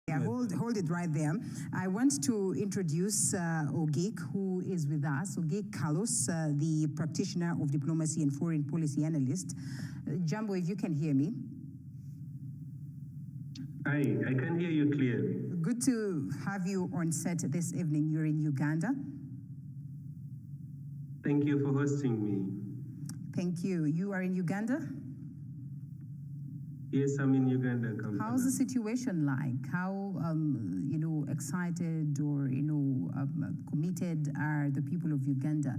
Yeah, hold it right there. I want to introduce Ogek, who is with us. Ogek Carlos, the practitioner of diplomacy and foreign policy analyst. Jambo, if you can hear me. Hi, I can hear you clearly. Good to have you on set this evening. You're in Uganda. Thank you for hosting me. Thank you. You are in Uganda? Yes, I'm in Uganda. Kampala. How's the situation like? How, excited or, committed are the people of Uganda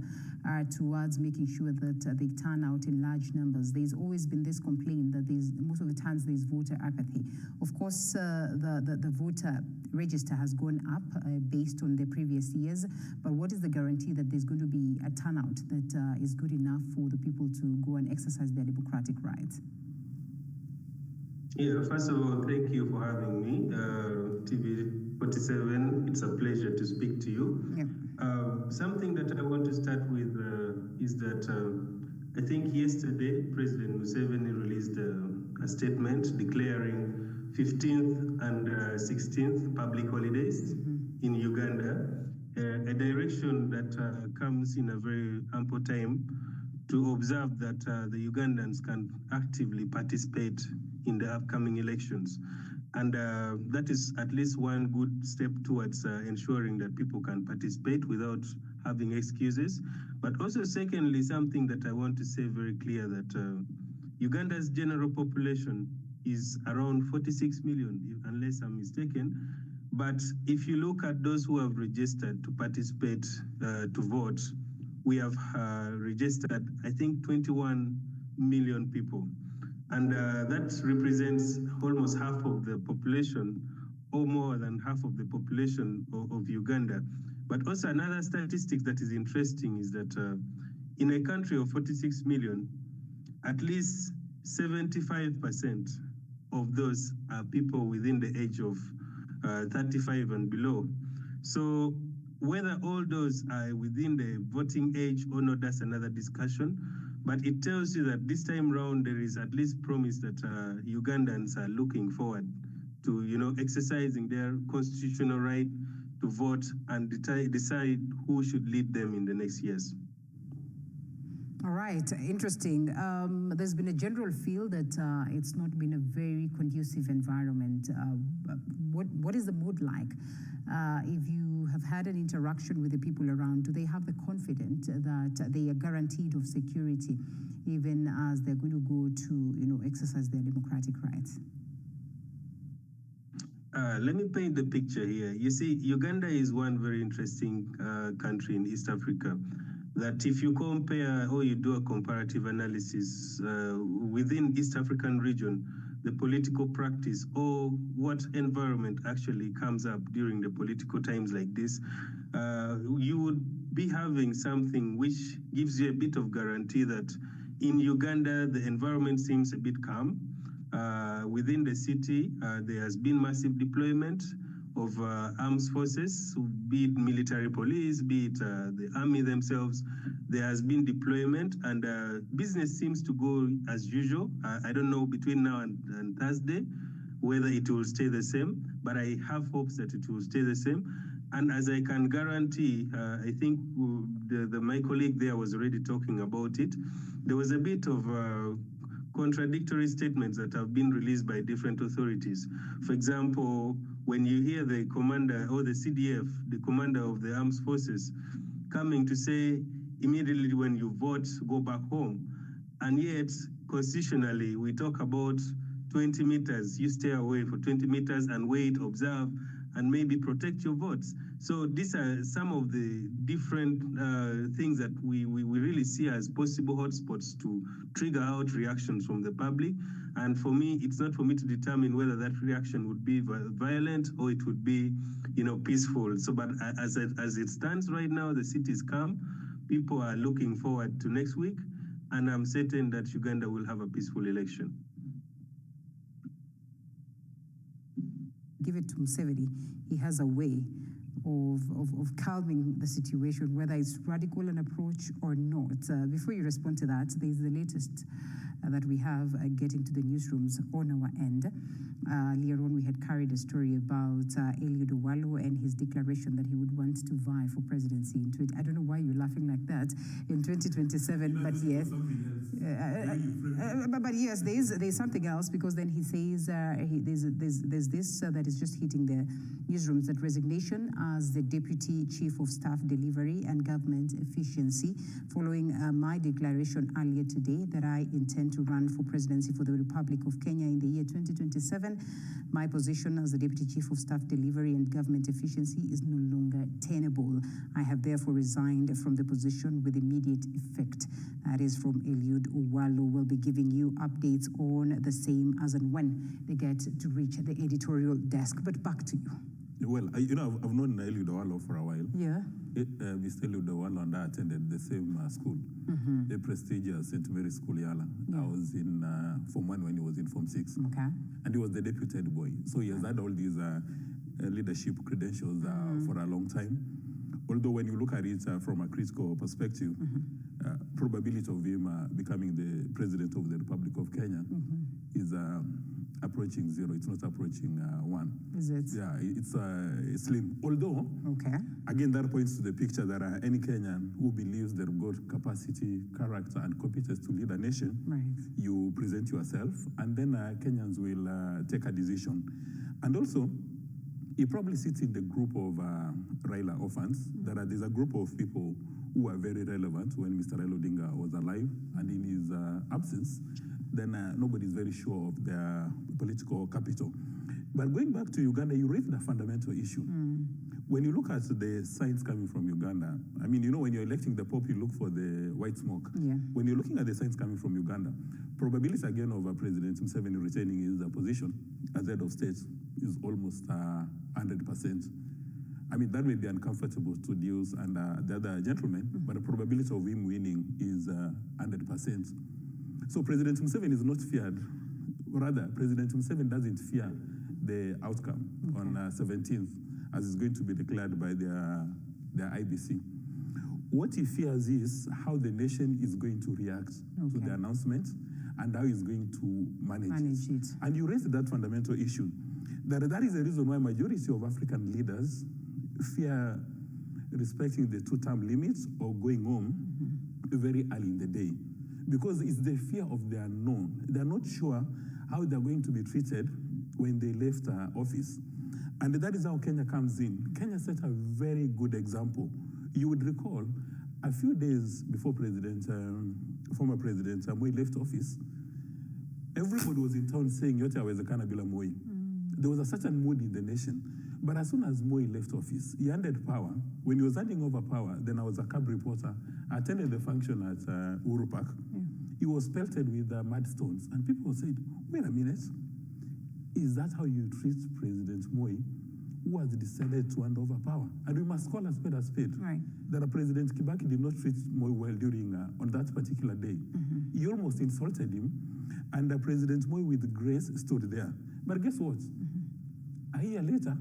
towards making sure that they turn out in large numbers? There's always been this complaint that most of the times there's voter apathy. Of course, the voter register has gone up based on the previous years, but what is the guarantee that there's going to be a turnout that is good enough for the people to go and exercise their democratic rights? Yeah, first of all, thank you for having me. TV47, it's a pleasure to speak to you. Yeah. Something that I want to start with is that I think yesterday President Museveni released a statement declaring 15th and 16th public holidays in Uganda, a direction that comes in a very ample time to observe that the Ugandans can actively participate in the upcoming elections. And that is at least one good step towards ensuring that people can participate without having excuses. But also, secondly, something that I want to say very clear, that Uganda's general population is around 46 million, unless I'm mistaken. But if you look at those who have registered to participate, to vote, we have registered, I think, 21 million people. And that represents almost half of the population, or more than half of the population of Uganda. But also another statistic that is interesting is that in a country of 46 million, at least 75% of those are people within the age of 35 and below. So whether all those are within the voting age or not, that's another discussion. But it tells you that this time round, there is at least promise that Ugandans are looking forward to, exercising their constitutional right to vote and decide who should lead them in the next years. All right, interesting. There's been a general feel that it's not been a very conducive environment. What is the mood like? If you have had an interaction with the people around, do they have the confidence that they are guaranteed of security, even as they're going to go to, exercise their democratic rights? Let me paint the picture here. You see, Uganda is one very interesting country in East Africa. That if you compare or you do a comparative analysis within East African region, the political practice or what environment actually comes up during the political times like this, you would be having something which gives you a bit of guarantee that in Uganda, the environment seems a bit calm. Within the city, there has been massive deployment of armed forces, be it military police, be it the army themselves. There has been deployment, and business seems to go as usual. I don't know between now and Thursday whether it will stay the same, but I have hopes that it will stay the same. And as I can guarantee, I think my colleague there was already talking about it. There was a bit of contradictory statements that have been released by different authorities. For example, when you hear the commander or the CDF, the commander of the armed forces, coming to say immediately when you vote, go back home. And yet, constitutionally, we talk about 20 meters. You stay away for 20 meters and wait, observe, and maybe protect your votes. So these are some of the different things that we really see as possible hotspots to trigger out reactions from the public. And for me, it's not for me to determine whether that reaction would be violent or it would be, peaceful. So, but as it stands right now, the city is calm. People are looking forward to next week, and I'm certain that Uganda will have a peaceful election. Give it to Museveni. He has a way of calming the situation, whether it's radical an approach or not. Before you respond to that, there's the latest that we have getting to the newsrooms on our end. Earlier on, we had carried a story about Eliud Owalo and his declaration that he would want to vie for presidency in I don't know why you're laughing like that in 2027, but yes. But yes, there's something else, because then he says there's this that is just hitting the newsrooms, that resignation as the Deputy Chief of Staff Delivery and Government Efficiency following my declaration earlier today that I intend to run for presidency for the Republic of Kenya in the year 2027. My position as the Deputy Chief of Staff Delivery and Government Efficiency is no longer tenable. I have therefore resigned from the position with immediate effect. That is from Eliud Owalo. We'll be giving you updates on the same as and when they get to reach the editorial desk. But back to you. Well, I've known Eliud Owalo for a while. Yeah. Mr. Eliud Owalo and I attended the same school, the prestigious St. Mary's School, Yala. Yeah. I was in Form 1 when he was in Form 6. Okay. And he was the deputy head boy. So he has had all these leadership credentials for a long time. Although when you look at it from a critical perspective, probability of him becoming the president of the Republic of Kenya is approaching 0. It's not approaching 1. Is it? Yeah, it's slim. Although, again, that points to the picture that any Kenyan who believes they've got capacity, character, and competence to lead a nation, you present yourself, and then Kenyans will take a decision. And also, he probably sits in the group of Raila orphans. There's a group of people who are very relevant when Mr. Raila Odinga was alive, and in his absence, then nobody's very sure of their political capital. But going back to Uganda, you raised a fundamental issue. When you look at the signs coming from Uganda, I mean, when you're electing the Pope, you look for the white smoke. Yeah. When you're looking at the signs coming from Uganda, probability again of President Museveni retaining his position as head of state is almost 100%. I mean, that may be uncomfortable to Deus and the other gentlemen, but the probability of him winning is 100%. So President Museveni is not feared. Rather, President Museveni doesn't fear the outcome on 17th, as is going to be declared by their IBC. What he fears is how the nation is going to react to the announcement and how he's going to manage it. And you raised that fundamental issue. That is the reason why majority of African leaders fear respecting the 2-term limits or going home very early in the day. Because it's the fear of the unknown. They're not sure how they're going to be treated when they left office. And that is how Kenya comes in. Kenya set a very good example. You would recall, a few days before former President Moi left office, everybody was in town saying, Yote awezekana bila Moi. There was a certain mood in the nation. But as soon as Moi left office, he handed power. When he was handing over power, then I was a cab reporter. I attended the function at Uhuru Park. He was pelted with mud stones. And people said, wait a minute, is that how you treat President Moi, who has decided to hand over power? And we must call a spade a spade. Right. That President Kibaki did not treat Moi well during, on that particular day. He almost insulted him. And President Moi with grace stood there. But guess what? A year later,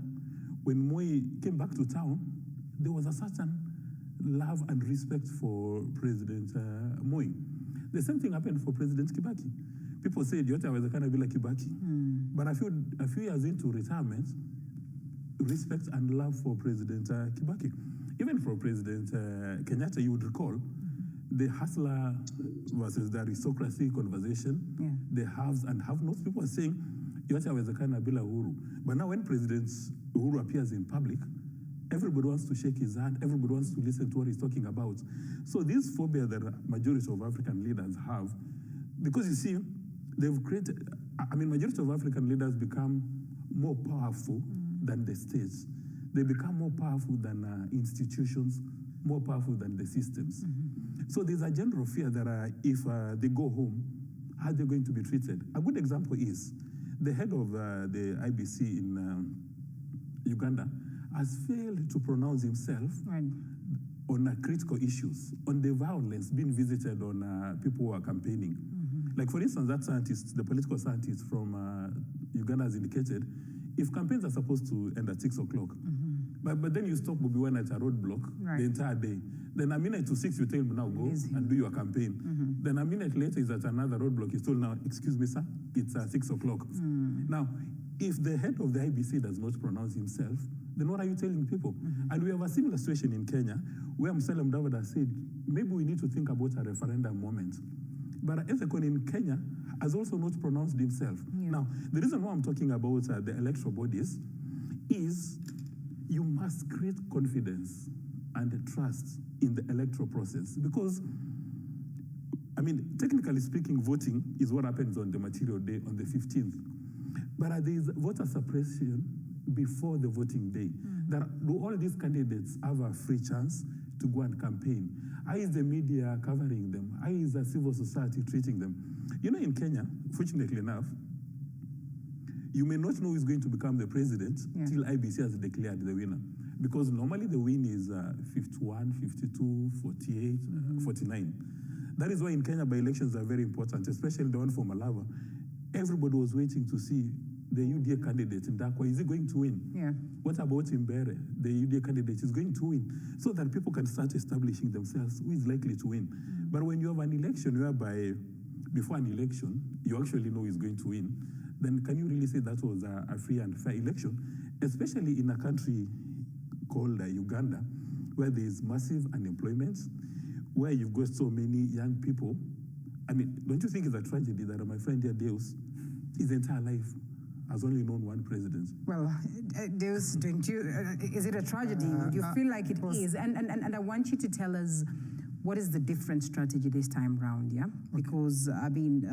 when Moi came back to town, there was a certain love and respect for President Moi. The same thing happened for President Kibaki. People said, Yote awezekana bila Kibaki. But a few years into retirement, respect and love for President Kibaki. Even for President Kenyatta, you would recall, the hustler versus the aristocracy conversation, the haves and have-nots, people are saying, Yote awezekana bila Uhuru. But now when President Uhuru appears in public, everybody wants to shake his hand, everybody wants to listen to what he's talking about. So this phobia that majority of African leaders have, because you see, they've created, majority of African leaders become more powerful than the states. They become more powerful than institutions, more powerful than the systems. So there's a general fear that if they go home, how they're going to be treated. A good example is the head of the IBC in Uganda has failed to pronounce himself on critical issues, on the violence being visited on people who are campaigning. Like, for instance, that scientist, the political scientist from Uganda has indicated, if campaigns are supposed to end at 6 o'clock, But then you stop Bobi Wine at a roadblock the entire day. Then a minute to 6, you tell him now go and do your campaign. Then a minute later, he's at another roadblock. He's told now, excuse me, sir, it's 6 o'clock. Now, if the head of the IBC does not pronounce himself, then what are you telling people? And we have a similar situation in Kenya, where Musalia Mudavadi said, maybe we need to think about a referendum moment. But Ethekon in Kenya has also not pronounced himself. Now, the reason why I'm talking about the electoral bodies is you must create confidence and trust in the electoral process. Because, I mean, technically speaking, voting is what happens on the material day on the 15th. But there is voter suppression before the voting day. Do all these candidates have a free chance to go and campaign? How is the media covering them? How is the civil society treating them? You know, in Kenya, fortunately enough, you may not know who is going to become the president till IBC has declared the winner. Because normally the win is 51, 52, 48, 49. That is why in Kenya, by-elections are very important, especially the one for Malava. Everybody was waiting to see the UDA candidate in Dakwa. Is he going to win? What about Mbere? The UDA candidate is going to win. So that people can start establishing themselves who is likely to win. But when you have an election whereby before an election, you actually know who is going to win, then can you really say that was a free and fair election? Especially in a country called Uganda, where there is massive unemployment, where you've got so many young people. I mean, don't you think it's a tragedy that my friend here, Deus, his entire life has only known one president? Well, Deus, don't you, is it a tragedy? Do you feel like it is? And I want you to tell us what is the different strategy this time around, Because, I mean,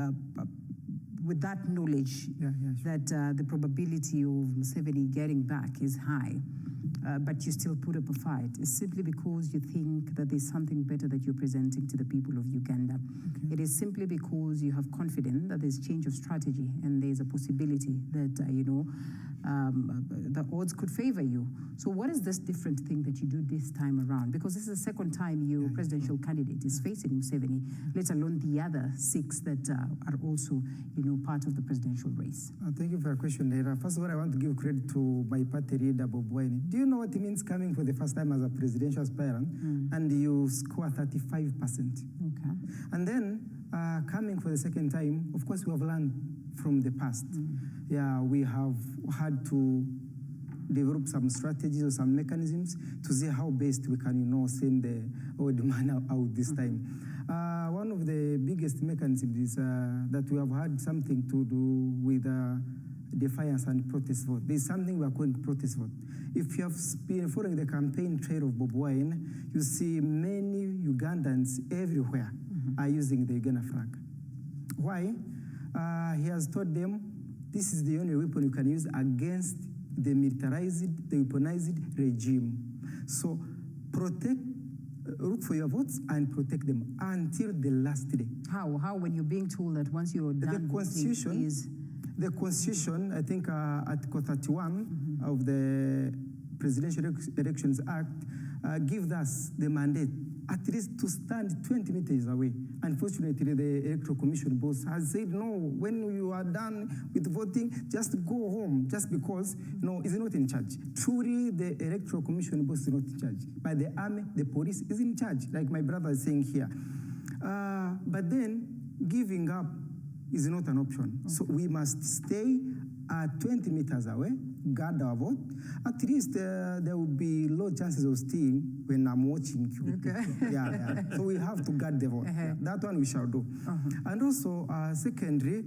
with that knowledge that the probability of Museveni getting back is high, but you still put up a fight, is simply because you think that there's something better that you're presenting to the people of Uganda. It is simply because you have confidence that there's change of strategy and there's a possibility that, the odds could favor you. So what is this different thing that you do this time around? Because this is the second time your presidential candidate is facing Museveni, let alone the other 6 that are also, part of the presidential race. Thank you for your question, Leila. First of all, I want to give credit to my party leader, Bobi Wine. Do you know what it means coming for the first time as a presidential aspirant and you score 35%? Okay. And then coming for the second time, of course, we have learned from the past. We have had to develop some strategies or some mechanisms to see how best we can, send the old man out this time. One of the biggest mechanisms is that we have had something to do with defiance and protest vote. There's something we are calling protest vote. If you have been following the campaign trail of Bobi Wine, you see many Ugandans everywhere are using the Uganda flag. Why? He has told them this is the only weapon you can use against the militarized, the weaponized regime. So look for your votes and protect them until the last day. How when you're being told that once you're done, the Constitution, I think Article 31 of the Presidential Elections Act gives us the mandate at least to stand 20 meters away. Unfortunately, the Electoral Commission boss has said, no, when you are done with voting, just go home, just because, is not in charge. Truly, the Electoral Commission boss is not in charge. But the army, the police is in charge, like my brother is saying here. But then, giving up is not an option. Okay. So we must stay 20 meters away, guard our vote. At least there will be low chances of stealing when I'm watching you. Okay. So we have to guard the vote. That one we shall do. And also, secondly,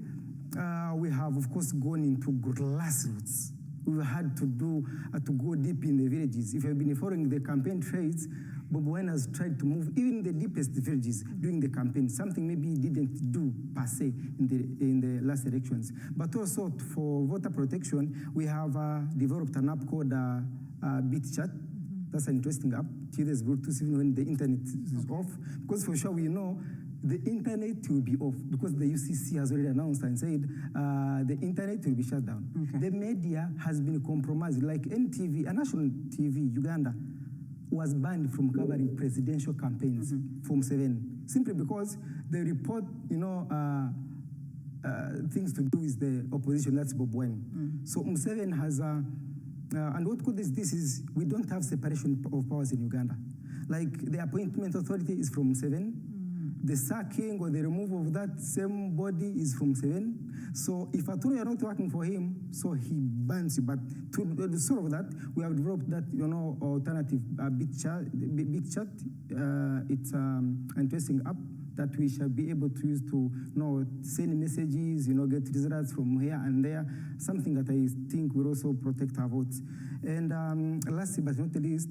we have, of course, gone into grassroots. We've had to go deep in the villages. If you've been following the campaign trails, Bobi Wine has tried to move even the deepest villages during the campaign, something maybe he didn't do per se in the last elections. But also for voter protection, we have developed an app called Beat Chat. That's an interesting app. There's Bluetooth even when the internet is off. Because for sure we know the internet will be off because the UCC has already announced and said the internet will be shut down. Okay. The media has been compromised, like NTV, a national TV, Uganda, was banned from covering presidential campaigns from Museveni, simply because they report, things to do with the opposition, that's Bobi Wine. So Museveni has And what good is this is we don't have separation of powers in Uganda. Like the appointment authority is from 7, the sacking or the removal of that same body is from 7. So if at all you're not working for him, so he bans you. But to solve that, we have developed that alternative big chat. It's an interesting app that we shall be able to use to send messages, get results from here and there, something that I think will also protect our votes. And lastly but not least,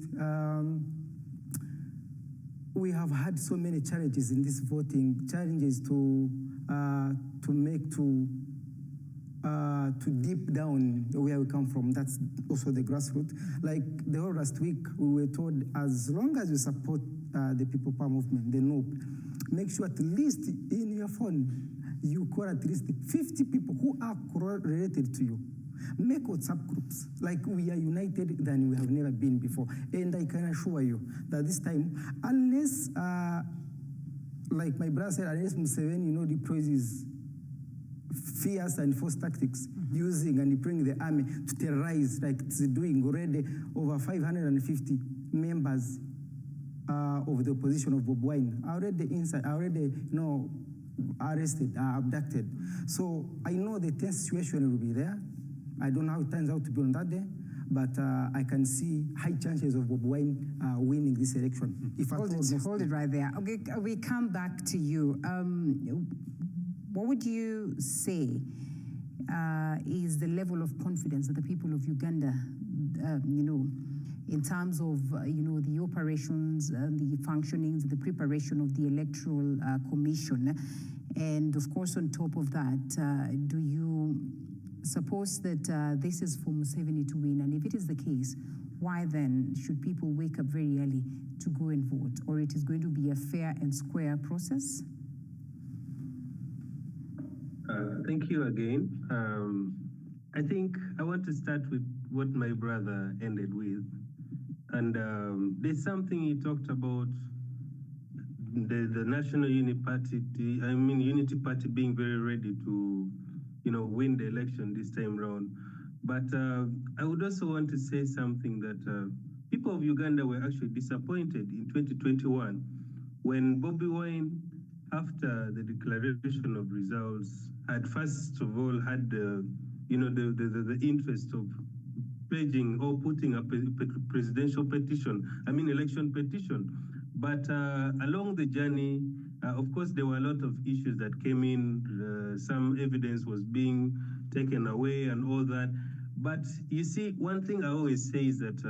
we have had so many challenges in this voting, challenges to deep down where we come from. That's also the grassroots. Like the whole last week, we were told as long as you support the People Power Movement, the NOP, make sure at least in your phone, you call at least 50 people who are related to you. Make WhatsApp groups. Like we are united than we have never been before. And I can assure you that this time, unless, like my brother said, unless Museveni, deploys his fierce and force tactics, using and deploying the army to terrorize, like it's doing already over 550 members of the opposition of Bob Wine already arrested, abducted. So I know the tense situation will be there. I don't know how it turns out to be on that day, but I can see high chances of Bob Wine winning this election. If Hold it right there. Okay, we come back to you. What would you say is the level of confidence that the people of Uganda, in terms of, the operations, the functionings, the preparation of the Electoral Commission? And of course, on top of that, do you suppose that this is for Museveni to win? And if it is the case, why then should people wake up very early to go and vote? Or it is going to be a fair and square process? Thank you again. I think I want to start with what my brother ended with. And there's something he talked about, the National Unity Party being very ready to, win the election this time around. But I would also want to say something that people of Uganda were actually disappointed in 2021 when Bobi Wine, after the declaration of results, had first of all had the interest of pledging or putting up a presidential petition, election petition. But along the journey, of course, there were a lot of issues that came in. Some evidence was being taken away and all that. But you see, one thing I always say is that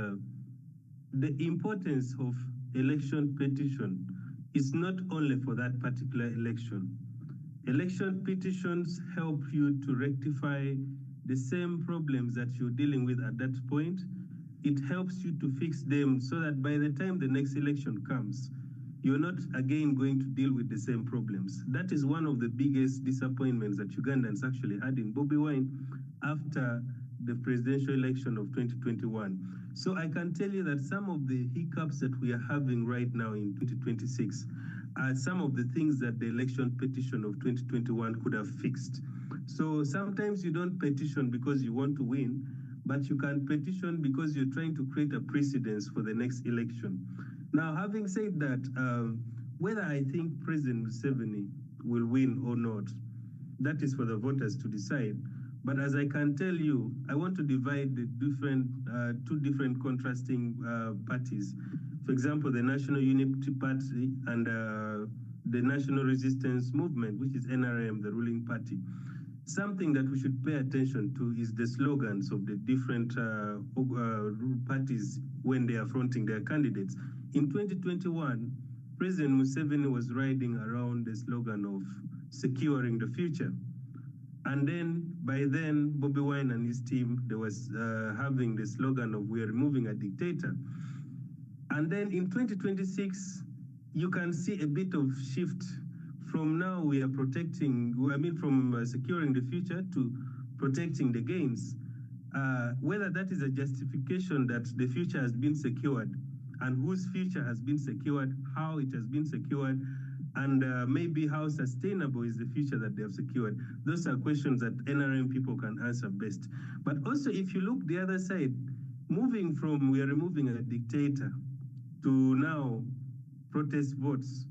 the importance of election petition is not only for that particular election. Election petitions help you to rectify the same problems that you're dealing with at that point. It helps you to fix them so that by the time the next election comes, you're not again going to deal with the same problems. That is one of the biggest disappointments that Ugandans actually had in Bobi Wine after the presidential election of 2021. So I can tell you that some of the hiccups that we are having right now in 2026 are some of the things that the election petition of 2021 could have fixed. So sometimes you don't petition because you want to win, but you can petition because you're trying to create a precedence for the next election. Now, having said that, whether I think President Museveni will win or not, that is for the voters to decide. But as I can tell you, I want to divide the two different contrasting parties. For example, the National Unity Party and the National Resistance Movement, which is NRM, the ruling party. Something that we should pay attention to is the slogans of the different parties when they are fronting their candidates. In 2021, President Museveni was riding around the slogan of securing the future. And then, by then, Bobi Wine and his team, they was having the slogan of we are removing a dictator. And then in 2026, you can see a bit of shift from now we are protecting, from securing the future to protecting the gains. Whether that is a justification that the future has been secured and whose future has been secured, how it has been secured, and maybe how sustainable is the future that they have secured. Those are questions that NRM people can answer best. But also, if you look the other side, moving from we are removing a dictator to now protest votes,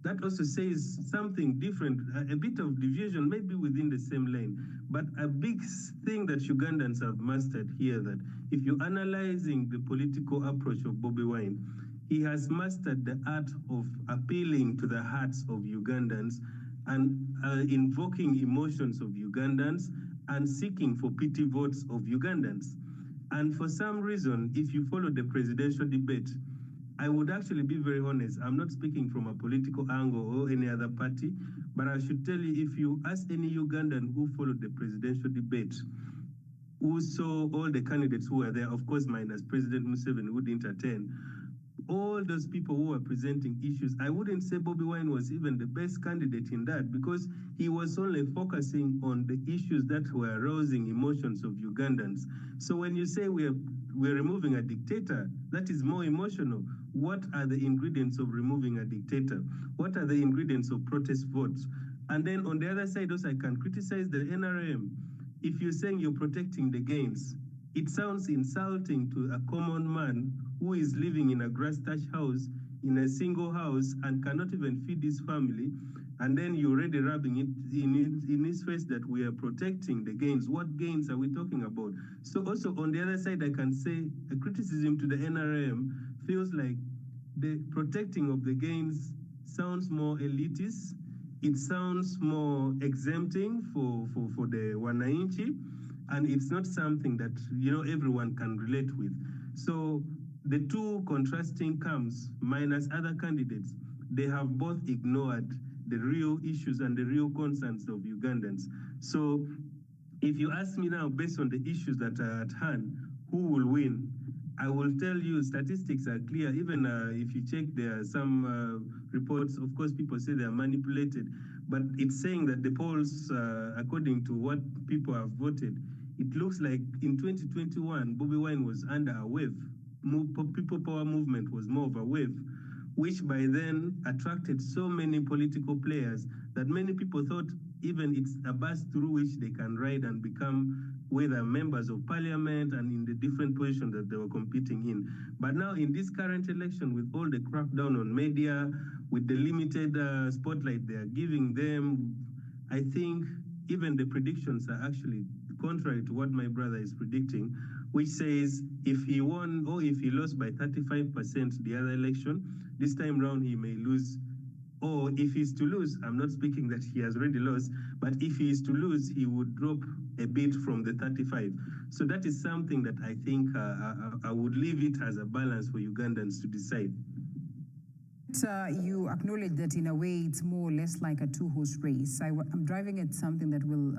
that also says something different, a bit of division, maybe within the same lane. But a big thing that Ugandans have mastered here, that if you're analyzing the political approach of Bobi Wine, he has mastered the art of appealing to the hearts of Ugandans and invoking emotions of Ugandans and seeking for pity votes of Ugandans. And for some reason, if you follow the presidential debate, I would actually be very honest. I'm not speaking from a political angle or any other party, but I should tell you, if you ask any Ugandan who followed the presidential debate, who saw all the candidates who were there, of course, minus President Museveni, who didn't attend, all those people who were presenting issues, I wouldn't say Bobi Wine was even the best candidate in that, because he was only focusing on the issues that were arousing emotions of Ugandans. So when you say we're removing a dictator, that is more emotional. What are the ingredients of removing a dictator? What are the ingredients of protest votes? And then on the other side also, I can criticize the NRM. If you're saying you're protecting the gains, it sounds insulting to a common man who is living in a grass-thatched house, in a single house, and cannot even feed his family. And then you're already rubbing it in his face that we are protecting the gains. What gains are we talking about? So also on the other side, I can say a criticism to the NRM feels like the protecting of the gains sounds more elitist. It sounds more exempting for the wananchi, and it's not something that everyone can relate with. So the two contrasting camps, minus other candidates, they have both ignored the real issues and the real concerns of Ugandans. So if you ask me now, based on the issues that are at hand, who will win? I will tell you, statistics are clear. Even if you check, there are some reports, of course, people say they are manipulated, but it's saying that the polls, according to what people have voted, it looks like in 2021, Bobi Wine was under a wave. People power movement was more of a wave, which by then attracted so many political players that many people thought even it's a bus through which they can ride and become whether members of parliament and in the different positions that they were competing in. But now in this current election, with all the crackdown on media, with the limited spotlight they are giving them, I think even the predictions are actually contrary to what my brother is predicting, which says if he won or if he lost by 35% the other election, this time round he may lose. Or if he's to lose, I'm not speaking that he has already lost, but if he is to lose, he would drop a bit from the 35. So that is something that I think I would leave it as a balance for Ugandans to decide. You acknowledge that in a way it's more or less like a two-horse race. I'm driving at something that will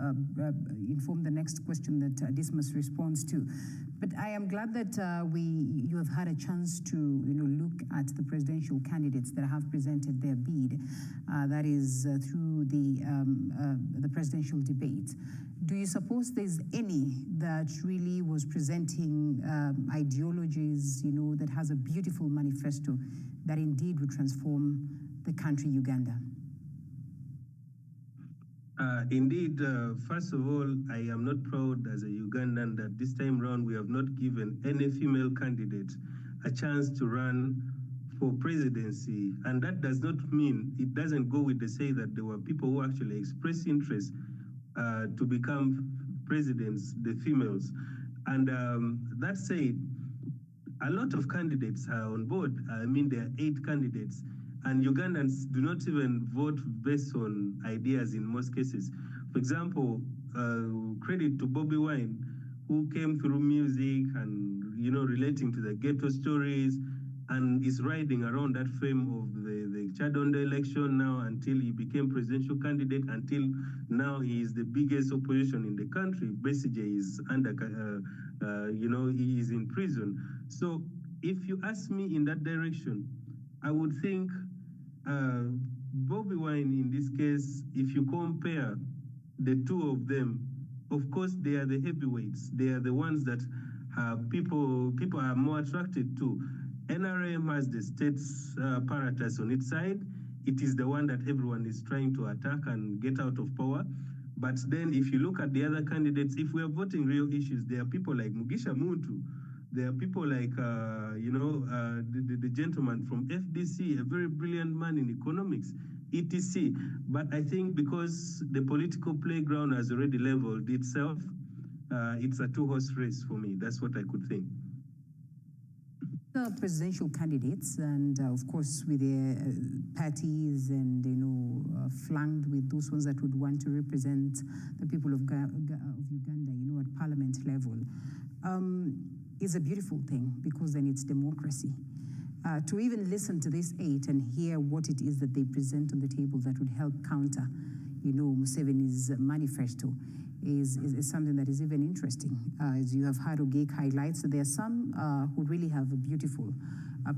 inform the next question that Dismas responds to. But I am glad that you have had a chance to look at the presidential candidates that have presented their bid, that is through the presidential debate. Do you suppose there's any that really was presenting ideologies, that has a beautiful manifesto that indeed would transform the country Uganda? Indeed, first of all, I am not proud as a Ugandan that this time round we have not given any female candidate a chance to run for presidency. And that does not mean, it doesn't go with the say that there were people who actually expressed interest to become presidents, the females. And that said, a lot of candidates are on board. I mean, there are 8 candidates, and Ugandans do not even vote based on ideas in most cases. For example, credit to Bobi Wine, who came through music and, relating to the ghetto stories, and is riding around that fame of the Chadonda election now until he became presidential candidate, until now he is the biggest opposition in the country. Besigye is under, he is in prison. So if you ask me in that direction, I would think Bobi Wine in this case, if you compare the two of them, of course they are the heavyweights. They are the ones that people are more attracted to. NRM has the state's apparatus on its side. It is the one that everyone is trying to attack and get out of power. But then if you look at the other candidates, if we are voting real issues, there are people like Mugisha Muntu There are people like, the gentleman from FDC, a very brilliant man in economics, etc. But I think because the political playground has already leveled itself, it's a two-horse race for me. That's what I could think. The presidential candidates, and of course with their parties, and flanked with those ones that would want to represent the people of Uganda, at parliament level, is a beautiful thing, because then it's democracy. To even listen to this 8 and hear what it is that they present on the table that would help counter, Museveni's manifesto is something that is even interesting. As you have heard Ogek highlights, there are some who really have a beautiful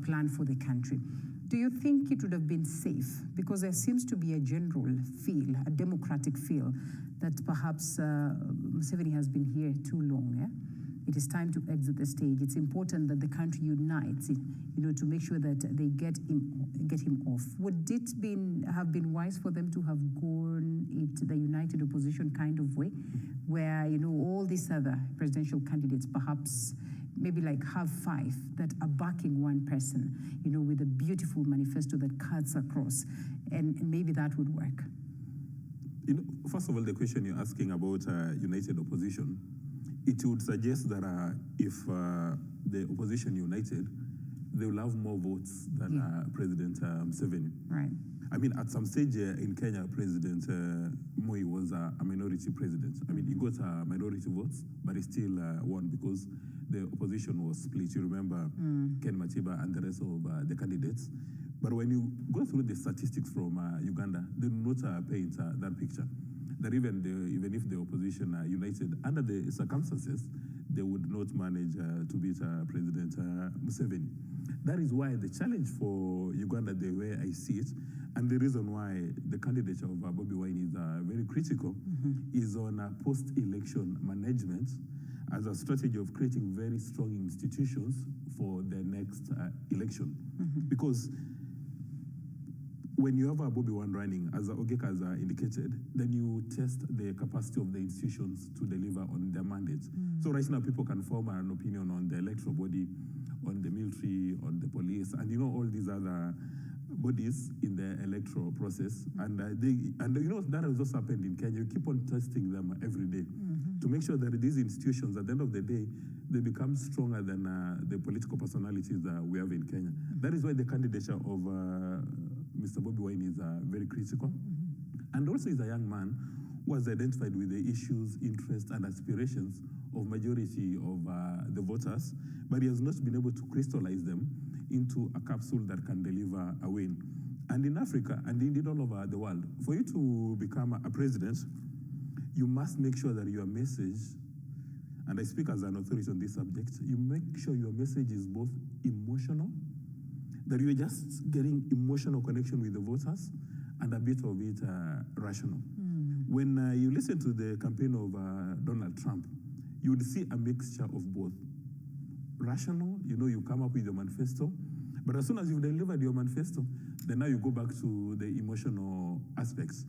plan for the country. Do you think it would have been safe? Because there seems to be a general feel, a democratic feel, that perhaps Museveni has been here too long. Eh? It is time to exit the stage. It's important that the country unites, to make sure that they get him off. Would it have been wise for them to have gone it the united opposition kind of way, where all these other presidential candidates perhaps maybe like have 5 that are backing one person, with a beautiful manifesto that cuts across, and maybe that would work? First of all, the question you're asking about united opposition, it would suggest that if the opposition united, they will have more votes than President Museveni. Right. I mean, at some stage in Kenya, President Moi was a minority president. I mean, he got minority votes, but he still won because the opposition was split. You remember Ken Matiba and the rest of the candidates. But when you go through the statistics from Uganda, they do not paint that picture. That even if the opposition are united, under the circumstances, they would not manage to beat President Museveni. That is why the challenge for Uganda, the way I see it, and the reason why the candidature of Bobi Wine is very critical, is on post-election management as a strategy of creating very strong institutions for the next election. Because when you have a Bobi Wine running, as Ogek has indicated, then you test the capacity of the institutions to deliver on their mandates. So right now, people can form an opinion on the electoral body, on the military, on the police, and all these other bodies in the electoral process. And that has also happened in Kenya. You keep on testing them every day to make sure that these institutions, at the end of the day, they become stronger than the political personalities we have in Kenya. That is why the candidature of Mr. Bobi Wine is very critical. And also is a young man who has identified with the issues, interests, and aspirations of majority of the voters, but he has not been able to crystallize them into a capsule that can deliver a win. And in Africa, and indeed all over the world, for you to become a president, you must make sure that your message, and I speak as an authority on this subject, you make sure your message is both emotional, that you're just getting emotional connection with the voters, and a bit of it rational. When you listen to the campaign of Donald Trump, you would see a mixture of both. Rational, you come up with your manifesto, but as soon as you've delivered your manifesto, then now you go back to the emotional aspects.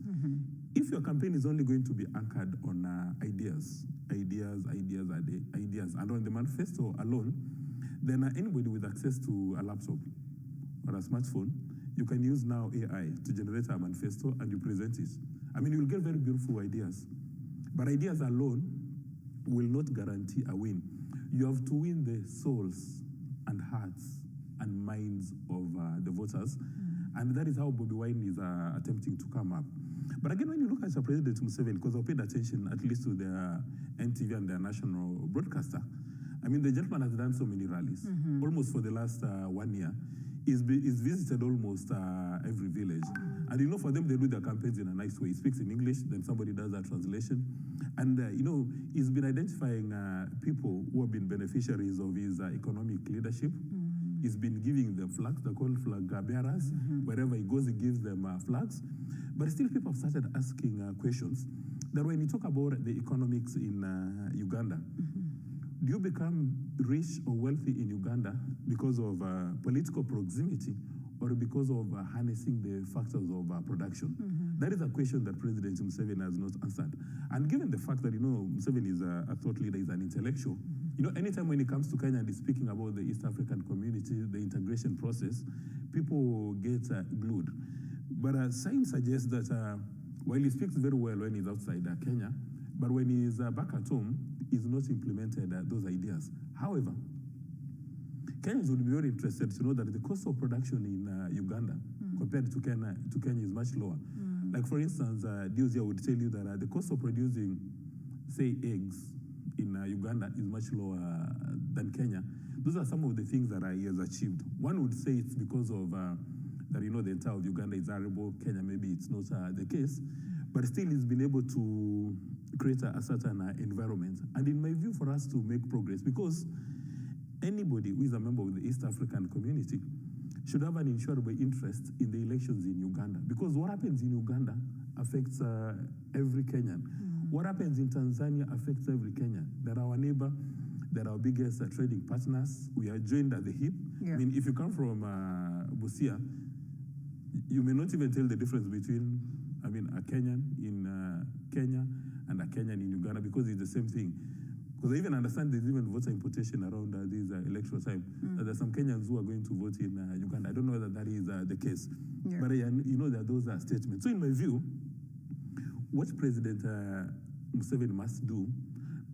If your campaign is only going to be anchored on ideas, and on the manifesto alone, then anybody with access to a laptop or a smartphone, you can use now AI to generate a manifesto and you present it. I mean, you'll get very beautiful ideas, but ideas alone will not guarantee a win. You have to win the souls and hearts and minds of the voters, and that is how Bobi Wine is attempting to come up. But again, when you look at President Museveni, because I paid attention at least to their NTV and their national broadcaster, I mean, the gentleman has done so many rallies, almost for the last 1 year. He's visited almost every village. And for them, they do their campaigns in a nice way. He speaks in English, then somebody does a translation. And, he's been identifying people who have been beneficiaries of his economic leadership. He's been giving them flags, they're called flag bearers. Wherever he goes, he gives them flags. But still, people have started asking questions that when you talk about the economics in Uganda, do you become rich or wealthy in Uganda because of political proximity or because of harnessing the factors of production? That is a question that President Museveni has not answered. And given the fact that, Museveni is a thought leader, is an intellectual, You know, anytime when it comes to Kenya and speaking about the East African community, the integration process, people get glued. But science suggests that while he speaks very well when he's outside Kenya, but when he's back at home, he's not implemented those ideas. However, Kenyans would be very interested to know that the cost of production in Uganda compared to Kenya is much lower. Like for instance, Diosia would tell you that the cost of producing, say, eggs in Uganda is much lower than Kenya. Those are some of the things that he has achieved. One would say it's because of that, you know, the entire of Uganda is arable. Kenya, maybe it's not the case, but still he's been able to create a certain environment. And in my view, for us to make progress, because anybody who is a member of the East African community should have an insurable interest in the elections in Uganda, because what happens in Uganda affects every Kenyan. What happens in Tanzania affects every Kenyan. They're our neighbor, they're our biggest trading partners. We are joined at the hip. Yeah. I mean, if you come from Busia, you may not even tell the difference between, I mean, a Kenyan in Kenya and a Kenyan in Uganda, because it's the same thing. Because I even understand there's even voter importation around this electoral time. There are some Kenyans who are going to vote in Uganda. I don't know whether that is the case. Yeah. But you know that those are statements. So in my view, what President Museveni must do,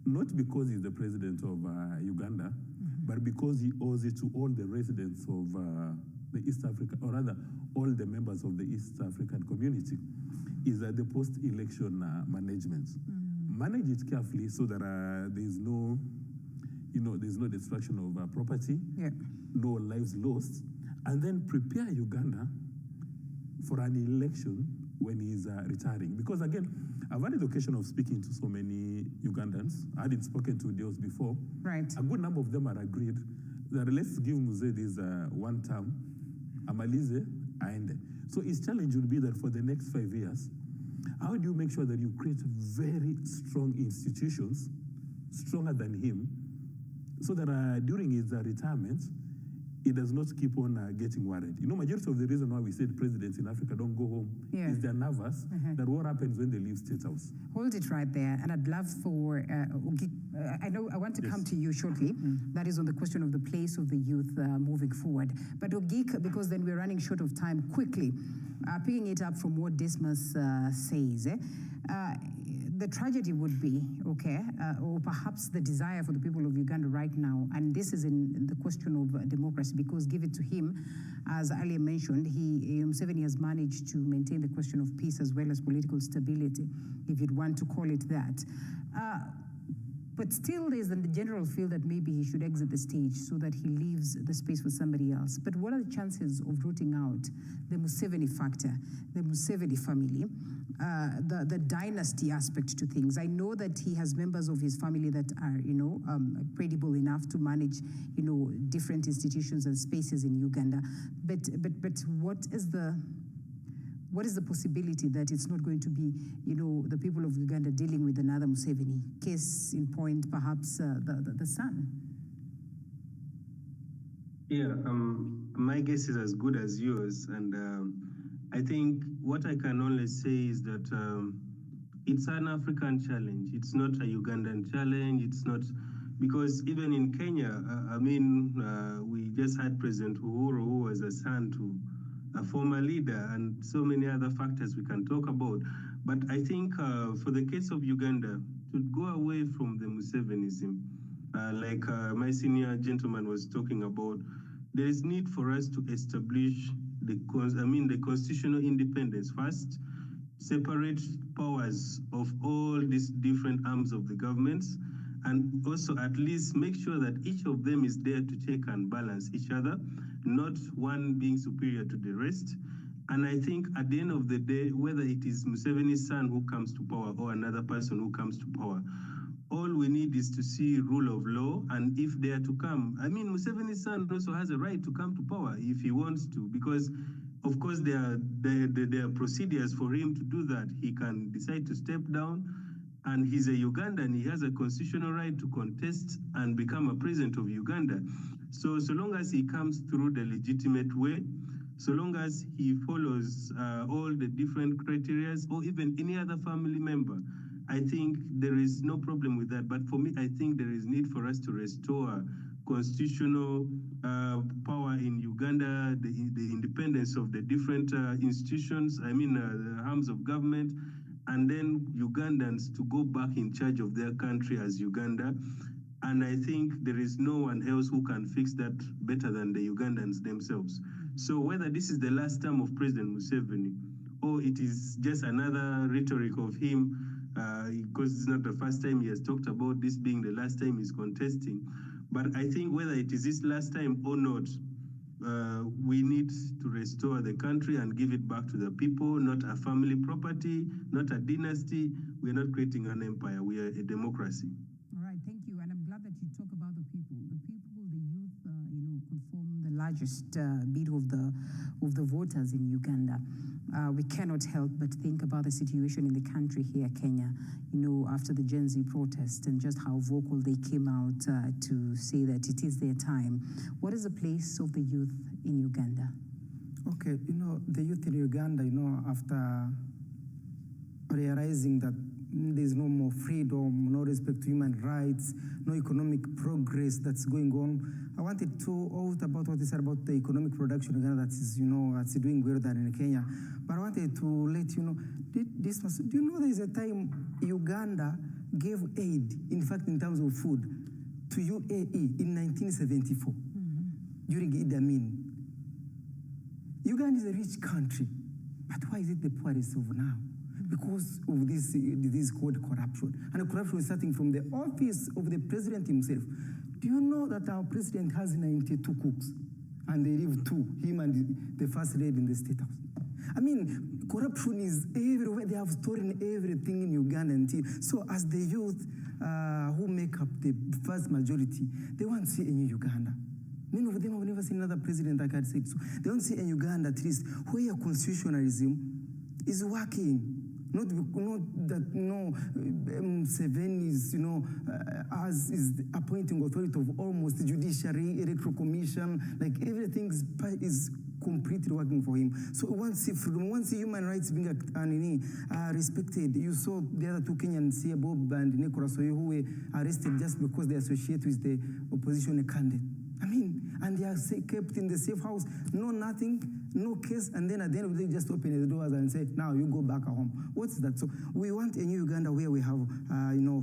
not because he's the president of Uganda, but because he owes it to all the residents of the East Africa, or rather, all the members of the East African community, is the post-election management. Manage it carefully so that there is no, there's no destruction of property, no lives lost, and then prepare Uganda for an election when he's retiring. Because again, I've had the occasion of speaking to so many Ugandans. I hadn't spoken to Dios before. Right. A good number of them are agreed that let's give Mzee this one term, amalize, aende. So his challenge would be that for the next 5 years, how do you make sure that you create very strong institutions, stronger than him, so that during his retirement, he does not keep on getting worried. You know, majority of the reason why we said presidents in Africa don't go home is they're nervous that what happens when they leave State House. Hold it right there, and I'd love for I know I want to come to you shortly. That is on the question of the place of the youth moving forward. But Ogik, because then we're running short of time, quickly, picking it up from what Dismas says, the tragedy would be, or perhaps the desire for the people of Uganda right now, and this is in the question of democracy, because give it to him, as earlier mentioned, Museveni has managed to maintain the question of peace as well as political stability, if you'd want to call it that. But still, there's the general feel that maybe he should exit the stage so that he leaves the space for somebody else. But what are the chances of rooting out the Museveni factor, the Museveni family, the dynasty aspect to things? I know that he has members of his family that are, credible enough to manage, different institutions and spaces in Uganda. But what is the possibility that it's not going to be, the people of Uganda dealing with another Museveni? Case in point, perhaps the son. Yeah, my guess is as good as yours, and I think what I can only say is that it's an African challenge. It's not a Ugandan challenge. It's not, because even in Kenya, we just had President Uhuru, who was a son to a former leader, and so many other factors we can talk about. But I think for the case of Uganda, to go away from the Musevenism, like my senior gentleman was talking about, there is need for us to establish the constitutional independence first, separate powers of all these different arms of the governments, and also at least make sure that each of them is there to check and balance each other, not one being superior to the rest. And I think at the end of the day, whether it is Museveni's son who comes to power or another person who comes to power, all we need is to see rule of law, and if they are to come, Museveni's son also has a right to come to power if he wants to, because of course there are procedures for him to do that. He can decide to step down, and he's a Ugandan. He has a constitutional right to contest and become a president of Uganda. So long as he comes through the legitimate way, so long as he follows all the different criteria, or even any other family member I think there is no problem with that. But for me, I think there is need for us to restore constitutional power in Uganda, the independence of the different institutions, the arms of government, and then Ugandans to go back in charge of their country as Uganda. And I think there is no one else who can fix that better than the Ugandans themselves. So whether this is the last term of President Museveni, or it is just another rhetoric of him, because it's not the first time he has talked about this being the last time he's contesting. But I think whether it is his last time or not, we need to restore the country and give it back to the people, not a family property, not a dynasty. We're not creating an empire, we are a democracy. All right, thank you. And I'm glad that you talk about the people. The people, the youth, could form the largest bit of the voters in Uganda. We cannot help but think about the situation in the country here, Kenya, after the Gen Z protest and just how vocal they came out to say that it is their time. What is the place of the youth in Uganda? Okay, the youth in Uganda, after realizing that there's no more freedom, no respect to human rights, no economic progress that's going on. I wanted to talk about what you said about the economic production in Uganda that is, that's doing better than in Kenya. But I wanted to let you know, do you know there's a time Uganda gave aid, in fact, in terms of food, to UAE in 1974, during Idi Amin. Uganda is a rich country, but why is it the poorest of now? Because of this disease called corruption. And corruption is starting from the office of the president himself. Do you know that our president has 92 cooks? And they live 2, him and the first lady in the State House. Corruption is everywhere. They have stolen everything in Uganda. So as the youth who make up the vast majority, they want to see a new Uganda. Many of them have never seen another president like I said. So they don't see a Uganda at least where constitutionalism is working. Not that Museveni is as is the appointing authority of almost the judiciary, electoral commission, like everything is completely working for him. So once freedom, once human rights being respected, you saw the other 2 Kenyans here, Bob and Nicholas, who were arrested just because they associate with the opposition candidate. And they are kept in the safe house, nothing, no case, and then at the end of the day, just open the doors and say, now you go back home. What's that? So we want a new Uganda where we have,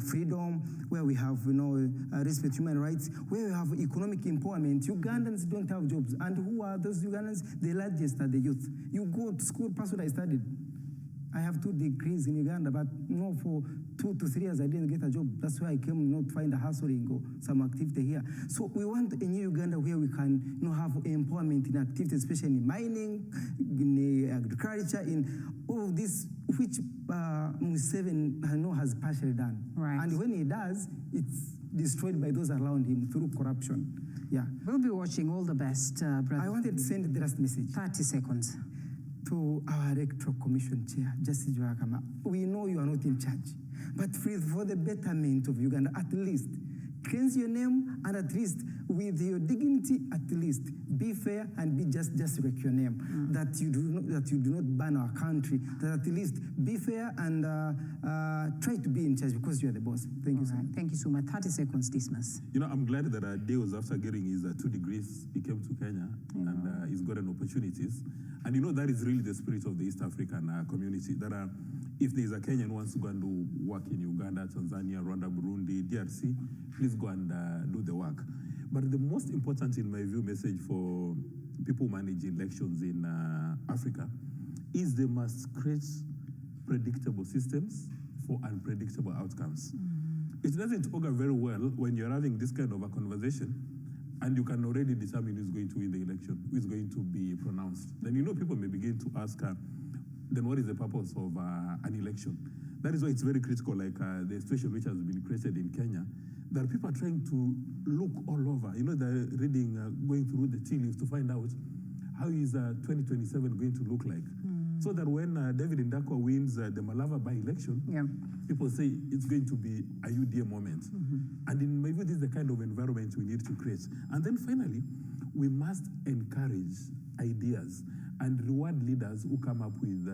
freedom, where we have, respect human rights, where we have economic empowerment. Ugandans don't have jobs. And who are those Ugandans? The largest are the youth. You go to school, that's what I studied. I have 2 degrees in Uganda, but for 2 to 3 years, I didn't get a job. That's why I came to find a hustling or some activity here. So we want a new Uganda where we can have empowerment in activity, especially in mining, in agriculture, in all of this, which Museveni has partially done. Right. And when he does, it's destroyed by those around him through corruption. Yeah. We'll be watching. All the best, brother. I wanted to send the last message. 30 seconds. To our electoral commission chair, Justice Joakama, we know you are not in charge, but for the betterment of Uganda, at least cleanse your name, and at least with your dignity, at least be fair and be just like your name. That you do not ban our country. That at least be fair and try to be in charge because you are the boss. Thank you so much. Thank you so much. 30 seconds, Dismas. I'm glad that Deos, after getting his 2 degrees, he came to Kenya and he's gotten opportunities. And that is really the spirit of the East African community. That if there is a Kenyan who wants to go and do work in Uganda, Tanzania, Rwanda, Burundi, DRC, please go and do the work. But the most important, in my view, message for people managing elections in Africa is they must create predictable systems for unpredictable outcomes. It doesn't augur very well when you're having this kind of a conversation and you can already determine who's going to win the election, who's going to be pronounced. Then people may begin to ask, then what is the purpose of an election? That is why it's very critical, like the situation which has been created in Kenya, that people are trying to look all over. They're reading, going through the tea leaves to find out how is 2027 going to look like. So that when David Ndakwa wins the Malava by-election, people say it's going to be a UDA moment. And in my view, this is the kind of environment we need to create. And then finally, we must encourage ideas and reward leaders who come up with,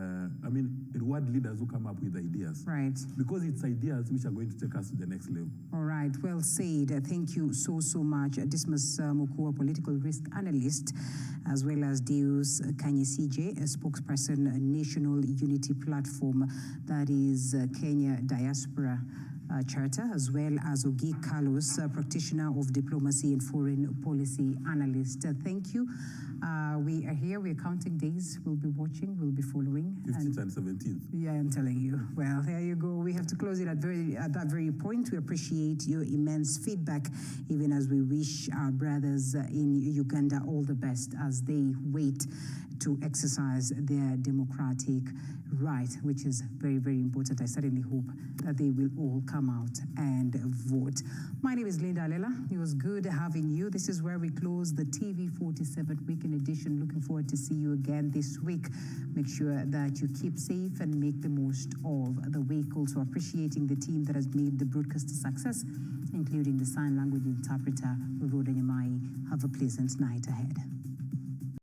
reward leaders who come up with ideas. Right. Because it's ideas which are going to take us to the next level. All right, well said. Thank you so much. Dismas Mukua, political risk analyst, as well as Deus Kanyesije, a spokesperson, a National Unity Platform, that is Kenya Diaspora Charter, as well as Ogi Carlos, practitioner of diplomacy and foreign policy analyst. Thank you. We are here, we're counting days, we'll be watching, we'll be following. 15th and 17th. Yeah, I'm telling you. Well, there you go. We have to close it at that very point. We appreciate your immense feedback, even as we wish our brothers in Uganda all the best as they wait to exercise their democratic right, which is very, very important. I certainly hope that they will all come out and vote. My name is Linda Alela. It was good having you. This is where we close the TV47 Weekend Edition. Looking forward to see you again this week. Make sure that you keep safe and make the most of the week. Also appreciating the team that has made the broadcast a success, including the sign language interpreter, Rhoda Nyamai. Have a pleasant night ahead.